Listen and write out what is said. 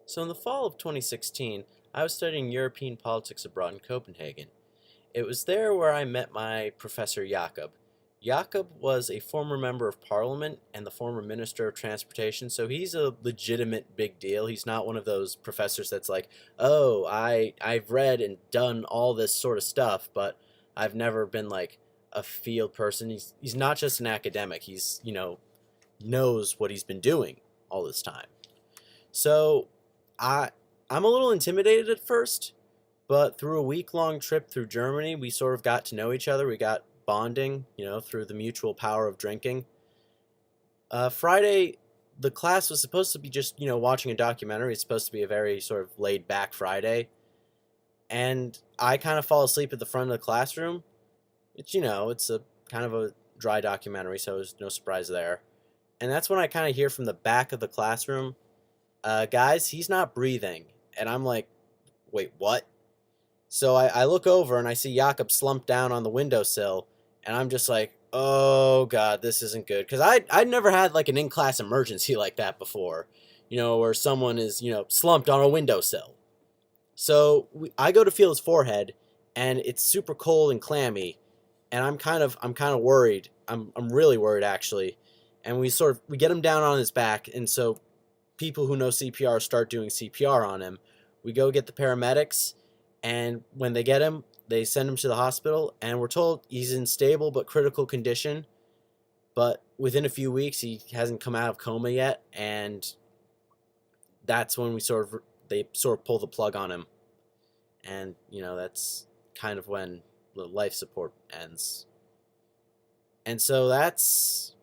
So in the fall of 2016, I was studying European politics abroad in Copenhagen. It was there where I met my professor Jakob. Jakob was a former member of parliament and the former minister of transportation, so he's a legitimate big deal. He's not one of those professors that's like, "Oh, I've read and done all this sort of stuff, but I've never been like a field person." He's not just an academic. He's knows what he's been doing all this time. So I I'm a little intimidated at first, but through a week-long trip through Germany, we sort of got to know each other. We got bonding, through the mutual power of drinking. Friday, the class was supposed to be just, watching a documentary. It's supposed to be a very sort of laid-back Friday. And I kind of fall asleep at the front of the classroom. It's a kind of a dry documentary, so there's no surprise there. And that's when I kind of hear from the back of the classroom, guys, he's not breathing. And I'm like, wait, what? So I look over and I see Jakob slumped down on the windowsill, and I'm just like, oh god, this isn't good. Because I'd never had like an in-class emergency like that before, where someone is, slumped on a windowsill. So I go to feel his forehead, and it's super cold and clammy, and I'm kind of worried. I'm really worried actually. And we get him down on his back, and so people who know CPR start doing CPR on him. We go get the paramedics, and when they get him, they send him to the hospital, and we're told he's in stable but critical condition. But within a few weeks, he hasn't come out of coma yet, and that's when they sort of pull the plug on him, and that's kind of when the life support ends. And so that's